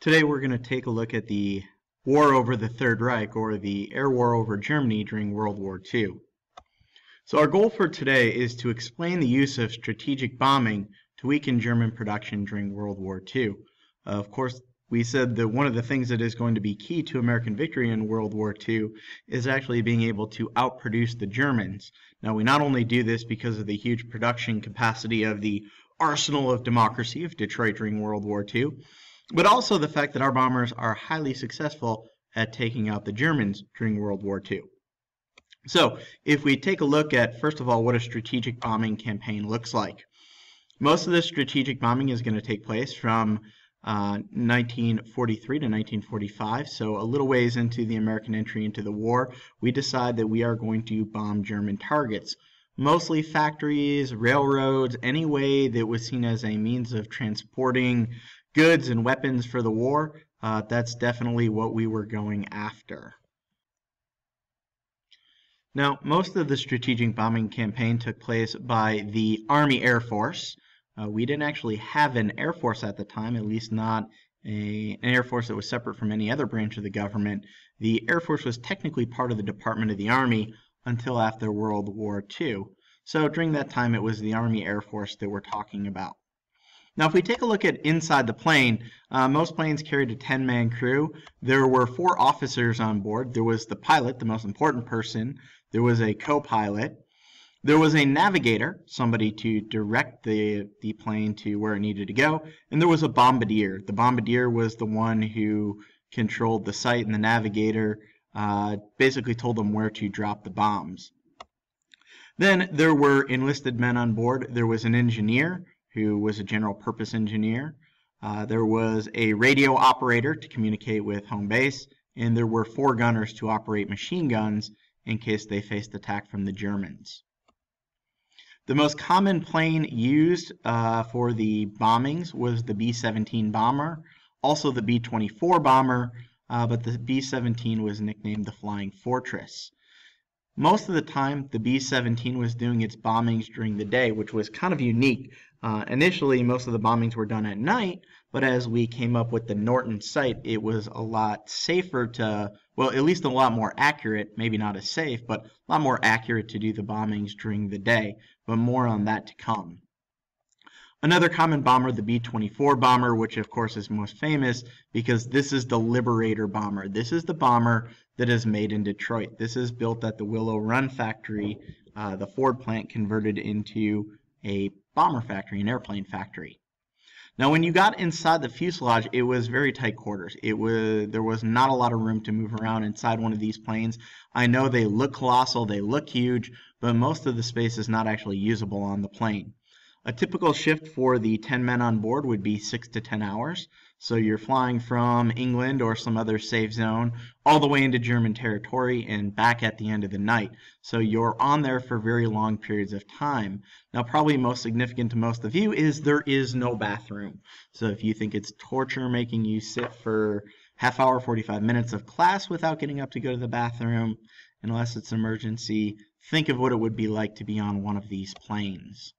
Today we're going to take a look at the war over the Third Reich, or the air war over Germany during World War II. So our goal for today is to explain the use of strategic bombing to weaken German production during World War II. Of course, we said that one of the things that is going to be key to American victory in World War II is actually being able to outproduce the Germans. Now, we not only do this because of the huge production capacity of the arsenal of democracy of Detroit during World War II, but also the fact that our bombers are highly successful at taking out the Germans during World War II. So, if we take a look at, first of all, what a strategic bombing campaign looks like. Most of this strategic bombing is going to take place from 1943 to 1945, so a little ways into the American entry into the war, we decide that we are going to bomb German targets. Mostly factories, railroads, any way that was seen as a means of transporting goods and weapons for the war. That's definitely what we were going after. Now, most of the strategic bombing campaign took place by the Army Air Force. We didn't actually have an Air Force at the time, at least not an Air Force that was separate from any other branch of the government. The Air Force was technically part of the Department of the Army until after World War II. So during that time, it was the Army Air Force that we're talking about. Now, if we take a look at inside the plane, most planes carried a 10-man crew. There were 4 officers on board. There was the pilot, the most important person. There was a co-pilot. There was a navigator, somebody to direct the plane to where it needed to go. And there was a bombardier. The bombardier was the one who controlled the site, and the navigator basically told them where to drop the bombs. Then there were enlisted men on board. There was an engineer, who was a general purpose engineer. There was a radio operator to communicate with home base, and there were 4 gunners to operate machine guns in case they faced attack from the Germans. The most common plane used for the bombings was the B-17 bomber, also the B-24 bomber, but the B-17 was nicknamed the Flying Fortress. Most of the time, the B-17 was doing its bombings during the day, which was kind of unique. Initially, most of the bombings were done at night, but as we came up with the Norton site, it was a lot safer to, well, at least a lot more accurate, maybe not as safe, but a lot more accurate to do the bombings during the day, but more on that to come. Another common bomber, the B-24 bomber, which of course is most famous because this is the Liberator bomber. This is the bomber that is made in Detroit. This is built at the Willow Run factory, the Ford plant converted into a bomber factory, an airplane factory. Now, when you got inside the fuselage, it was very tight quarters. There was not a lot of room to move around inside one of these planes. I know they look colossal, they look huge, but most of the space is not actually usable on the plane. A typical shift for the 10 men on board would be 6 to 10 hours. So you're flying from England or some other safe zone all the way into German territory and back at the end of the night. So you're on there for very long periods of time. Now, probably most significant to most of you is there is no bathroom. So if you think it's torture making you sit for half hour, 45 minutes of class without getting up to go to the bathroom, unless it's an emergency, think of what it would be like to be on one of these planes.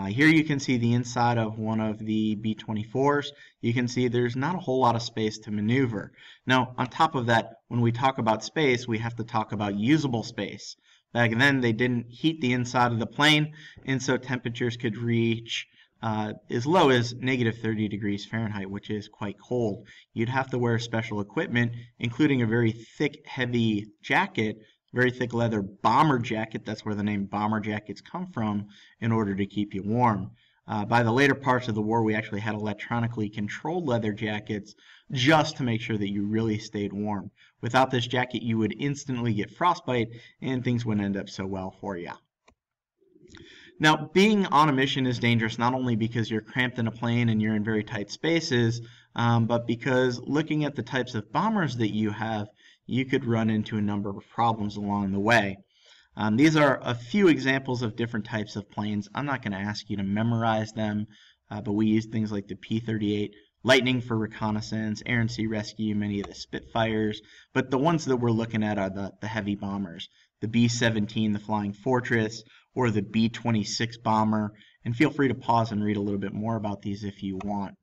Here you can see the inside of one of the B-24s. You can see there's not a whole lot of space to maneuver. Now, on top of that, when we talk about space, we have to talk about usable space. Back then, they didn't heat the inside of the plane, and so temperatures could reach as low as negative 30 degrees Fahrenheit, which is quite cold. You'd have to wear special equipment, including a very thick, heavy jacket, very thick leather bomber jacket, that's where the name bomber jackets come from, in order to keep you warm. By the later parts of the war, we actually had electronically controlled leather jackets just to make sure that you really stayed warm. Without this jacket, you would instantly get frostbite, and things wouldn't end up so well for you. Now, being on a mission is dangerous not only because you're cramped in a plane and you're in very tight spaces, but because looking at the types of bombers that you have, you could run into a number of problems along the way. These are a few examples of different types of planes. I'm not going to ask you to memorize them, but we use things like the P-38 Lightning for reconnaissance, air and sea rescue, many of the Spitfires, but the ones that we're looking at are the heavy bombers, the B-17, the Flying Fortress, or the B-26 bomber, and feel free to pause and read a little bit more about these if you want.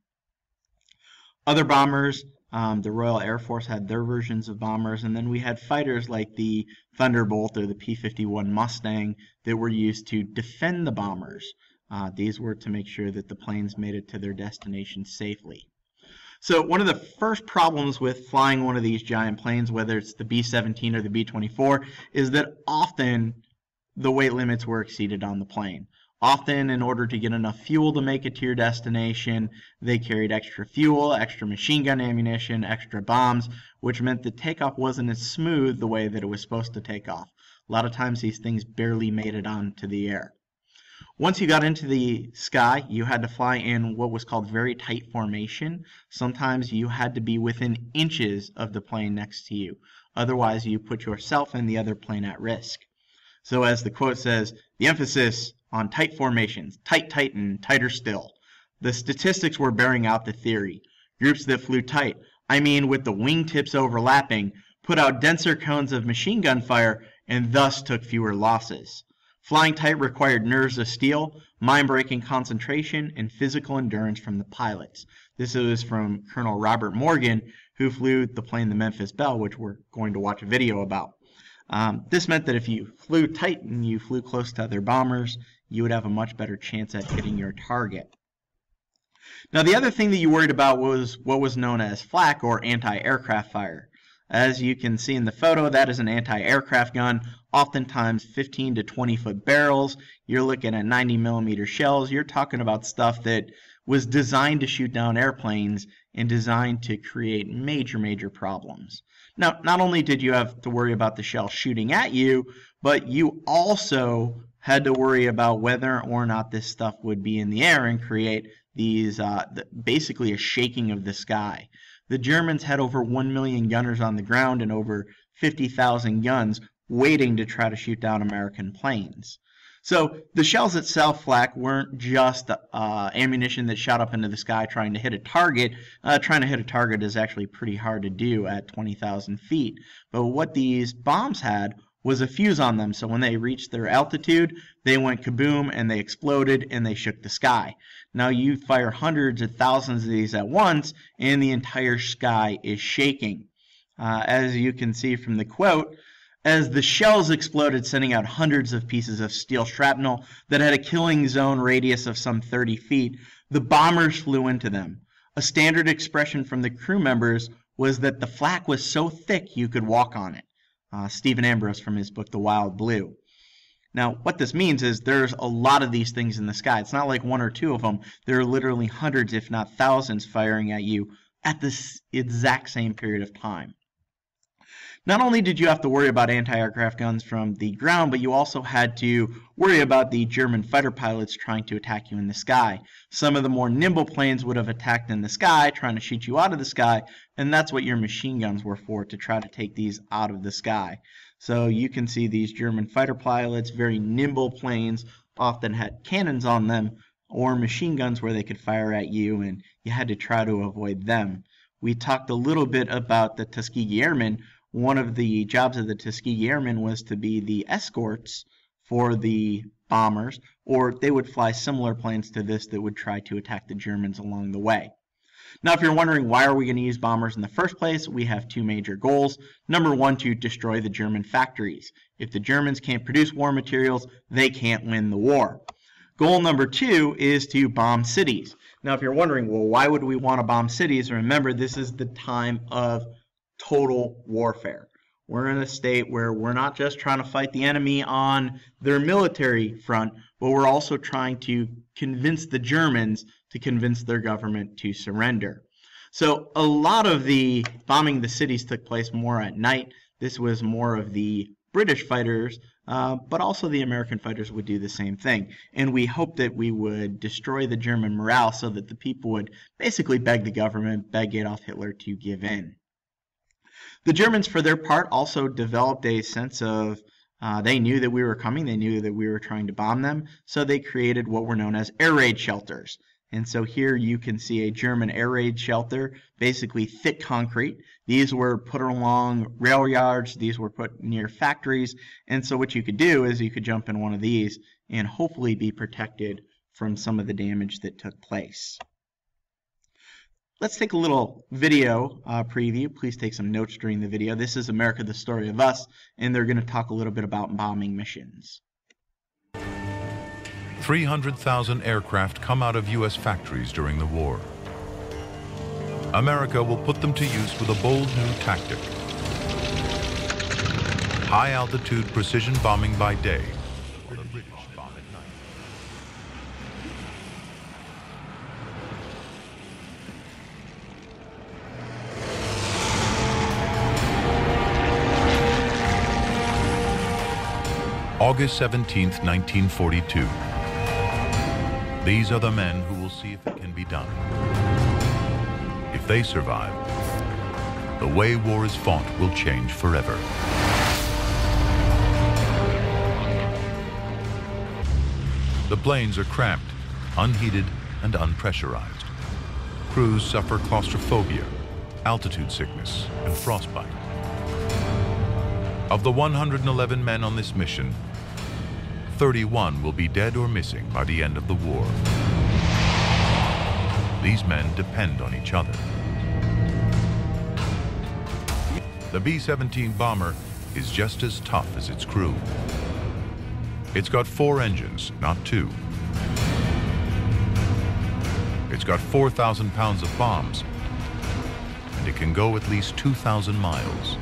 Other bombers, the Royal Air Force had their versions of bombers, and then we had fighters like the Thunderbolt or the P-51 Mustang that were used to defend the bombers. These were to make sure that the planes made it to their destination safely. So one of the first problems with flying one of these giant planes, whether it's the B-17 or the B-24, is that often the weight limits were exceeded on the plane. Often, in order to get enough fuel to make it to your destination, they carried extra fuel, extra machine gun ammunition, extra bombs, which meant the takeoff wasn't as smooth the way that it was supposed to take off. A lot of times these things barely made it onto the air. Once you got into the sky, you had to fly in what was called very tight formation. Sometimes you had to be within inches of the plane next to you. Otherwise, you put yourself and the other plane at risk. So as the quote says, the emphasis on tight formations, tight, and tighter still. The statistics were bearing out the theory. Groups that flew tight, I mean with the wingtips overlapping, put out denser cones of machine gun fire and thus took fewer losses. Flying tight required nerves of steel, mind-breaking concentration, and physical endurance from the pilots. This is from Colonel Robert Morgan, who flew the plane the Memphis Belle, which we're going to watch a video about. This meant that if you flew tight and you flew close to other bombers, you would have a much better chance at hitting your target. Now, the other thing that you worried about was what was known as flak, or anti-aircraft fire. As you can see in the photo, that is an anti-aircraft gun, oftentimes 15 to 20 foot barrels. You're looking at 90mm shells. You're talking about stuff that was designed to shoot down airplanes and designed to create major problems. Now, not only did you have to worry about the shell shooting at you, but you also had to worry about whether or not this stuff would be in the air and create these basically a shaking of the sky. The Germans had over 1 million gunners on the ground and over 50,000 guns waiting to try to shoot down American planes. So the shells itself, flak, weren't just ammunition that shot up into the sky trying to hit a target. Trying to hit a target is actually pretty hard to do at 20,000 feet. But what these bombs had was a fuse on them, so when they reached their altitude, they went kaboom and they exploded and they shook the sky. Now you fire hundreds of thousands of these at once and the entire sky is shaking. As you can see from the quote, as the shells exploded, sending out hundreds of pieces of steel shrapnel that had a killing zone radius of some 30 feet, the bombers flew into them. A standard expression from the crew members was that the flak was so thick you could walk on it. Stephen Ambrose from his book The Wild Blue. Now, what this means is there's a lot of these things in the sky. It's not like one or two of them. There are literally hundreds, if not thousands, firing at you at this exact same period of time. Not only did you have to worry about anti-aircraft guns from the ground, but you also had to worry about the German fighter pilots trying to attack you in the sky. Some of the more nimble planes would have attacked in the sky, trying to shoot you out of the sky, and that's what your machine guns were for, to try to take these out of the sky. So you can see these German fighter pilots, very nimble planes, often had cannons on them, or machine guns where they could fire at you, and you had to try to avoid them. We talked a little bit about the Tuskegee Airmen. One of the jobs of the Tuskegee Airmen was to be the escorts for the bombers, or they would fly similar planes to this that would try to attack the Germans along the way. Now, if you're wondering why are we going to use bombers in the first place, we have two major goals. Number one, to destroy the German factories. If the Germans can't produce war materials, they can't win the war. Goal number two is to bomb cities. Now, if you're wondering, well, why would we want to bomb cities? Remember, this is the time of total warfare. We're in a state where we're not just trying to fight the enemy on their military front, but we're also trying to convince the Germans to convince their government to surrender. So a lot of the bombing the cities took place more at night. This was more of the British fighters, but also the American fighters would do the same thing. And we hoped that we would destroy the German morale so that the people would basically beg the government, beg Adolf Hitler to give in. The Germans, for their part, also developed a sense of they knew that we were coming, they knew that we were trying to bomb them, so they created what were known as air raid shelters. And so here you can see a German air raid shelter, basically thick concrete. These were put along rail yards, these were put near factories, and so what you could do is you could jump in one of these and hopefully be protected from some of the damage that took place. let's take a little video preview. Please take some notes during the video. This is America, the Story of Us, and they're going to talk a little bit about bombing missions. 300,000 aircraft come out of U.S. factories during the war. America will put them to use with a bold new tactic. High-altitude precision bombing by day, while the British bomb at night. August 17th, 1942. These are the men who will see if it can be done. If they survive, the way war is fought will change forever. The planes are cramped, unheated, and unpressurized. Crews suffer claustrophobia, altitude sickness, and frostbite. Of the 111 men on this mission, 31 will be dead or missing by the end of the war. These men depend on each other. The B-17 bomber is just as tough as its crew. It's got 4 engines, not 2. It's got 4,000 pounds of bombs, and it can go at least 2,000 miles.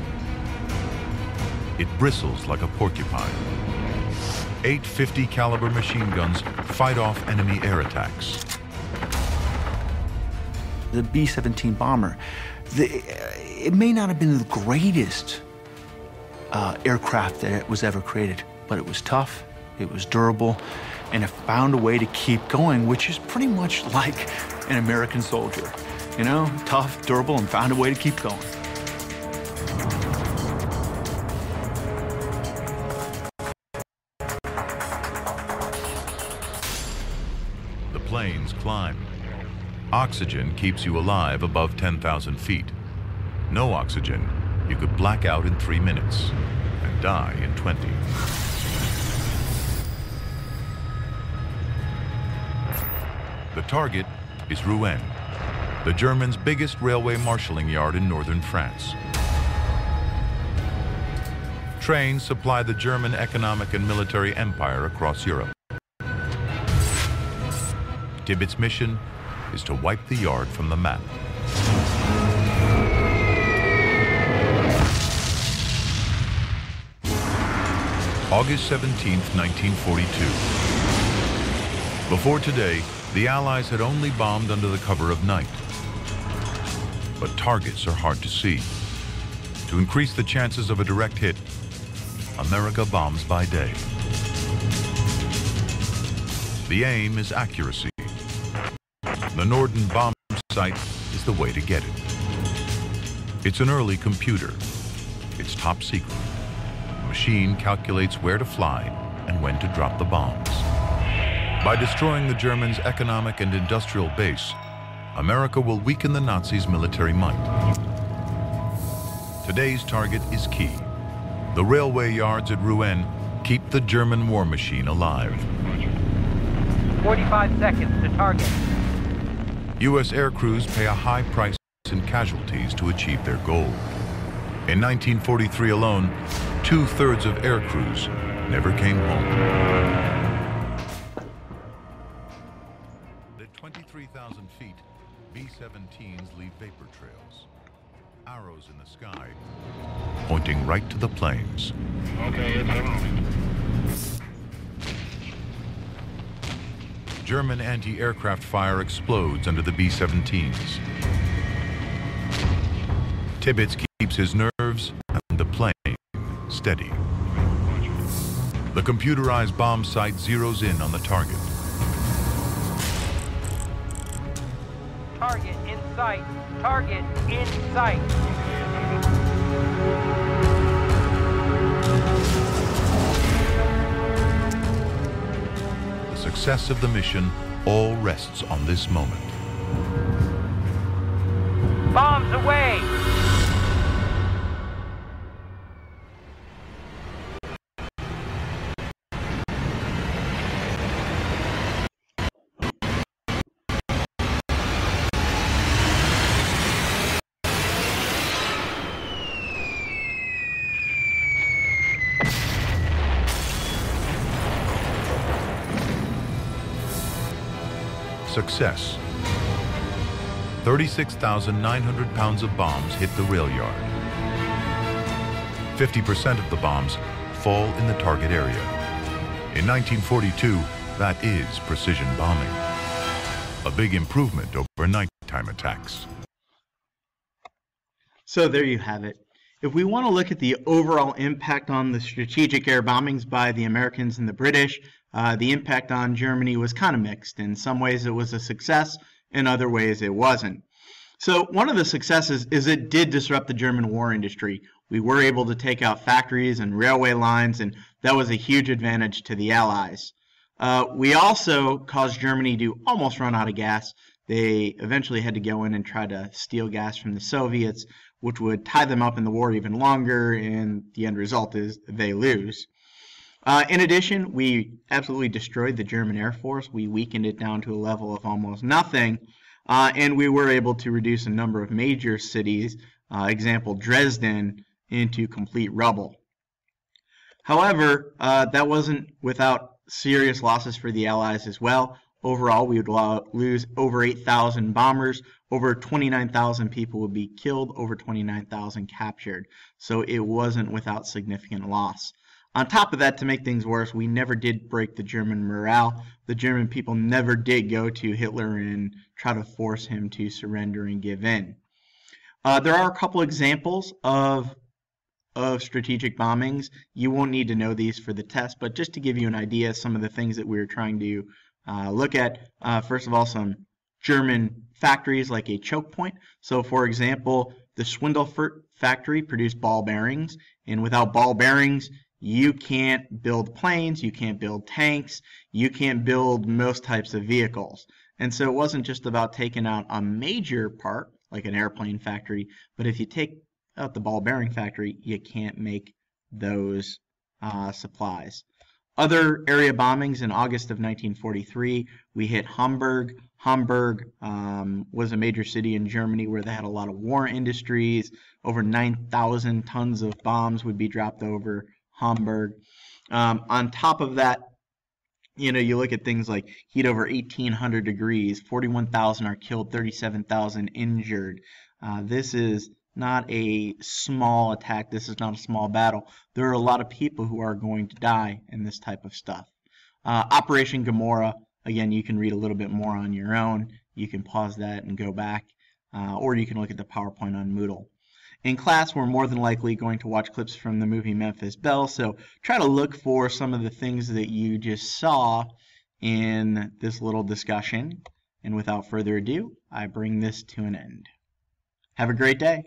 It bristles like a porcupine. 8 50 caliber machine guns fight off enemy air attacks. The B-17 bomber, it may not have been the greatest aircraft that was ever created, but it was tough, it was durable, and it found a way to keep going, which is pretty much like an American soldier. You know, tough, durable, and found a way to keep going. The planes climb. Oxygen keeps you alive above 10,000 feet. No oxygen, you could black out in 3 minutes and die in 20. The target is Rouen, the Germans' biggest railway marshalling yard in northern France. Trains supply the German economic and military empire across Europe. Tibbet's mission is to wipe the yard from the map. August 17th, 1942. Before today, the Allies had only bombed under the cover of night. But targets are hard to see. To increase the chances of a direct hit, America bombs by day. The aim is accuracy. The Norden bomb site is the way to get it. It's an early computer. It's top secret. The machine calculates where to fly and when to drop the bombs. By destroying the Germans' economic and industrial base, America will weaken the Nazis' military might. Today's target is key. The railway yards at Rouen keep the German war machine alive. 45 seconds to target. U.S. air crews pay a high price in casualties to achieve their goal. In 1943 alone, 2/3 of air crews never came home. At 23,000 feet, B-17s leave vapor trails. Arrows in the sky, pointing right to the planes. Okay, it's on. German anti-aircraft fire explodes under the B-17s. Tibbets keeps his nerves and the plane steady. The computerized bomb sight zeroes in on the target. Target in sight. Target in sight. The success of the mission all rests on this moment. Bombs away! success. 36,900 pounds of bombs hit the rail yard. 50% of the bombs fall in the target area. In 1942, that is precision bombing. A big improvement over nighttime attacks. So there you have it. If we want to look at the overall impact on the strategic air bombings by the Americans and the British, the impact on Germany was kind of mixed. In some ways it was a success, in other ways it wasn't. So one of the successes is it did disrupt the German war industry. We were able to take out factories and railway lines, and that was a huge advantage to the Allies. We also caused Germany to almost run out of gas. They eventually had to go in and try to steal gas from the Soviets, which would tie them up in the war even longer, and the end result is they lose. In addition, we absolutely destroyed the German Air Force. We weakened it down to a level of almost nothing, and we were able to reduce a number of major cities, example Dresden, into complete rubble. However, that wasn't without serious losses for the Allies as well. Overall, we would lose over 8,000 bombers, over 29,000 people would be killed, over 29,000 captured. So it wasn't without significant loss. On top of that, to make things worse, we never did break the German morale. The German people never did go to Hitler and try to force him to surrender and give in. There are a couple examples of strategic bombings. You won't need to know these for the test, but just to give you an idea, some of the things that we were trying to look at, first of all, some German factories like a choke point. So for example, the Schwindelfurt factory produced ball bearings, and without ball bearings, you can't build planes, you can't build tanks, you can't build most types of vehicles. And so it wasn't just about taking out a major part, like an airplane factory, but if you take out the ball bearing factory, you can't make those supplies. Other area bombings in August of 1943, we hit Hamburg. Hamburg was a major city in Germany where they had a lot of war industries. Over 9,000 tons of bombs would be dropped over Hamburg. On top of that, you know, you look at things like heat over 1,800 degrees, 41,000 are killed, 37,000 injured. This is not a small attack. This is not a small battle. There are a lot of people who are going to die in this type of stuff. Operation Gomorrah, again, you can read a little bit more on your own. You can pause that and go back, or you can look at the PowerPoint on Moodle. In class, we're more than likely going to watch clips from the movie Memphis Belle, so try to look for some of the things that you just saw in this little discussion. And without further ado, I bring this to an end. Have a great day.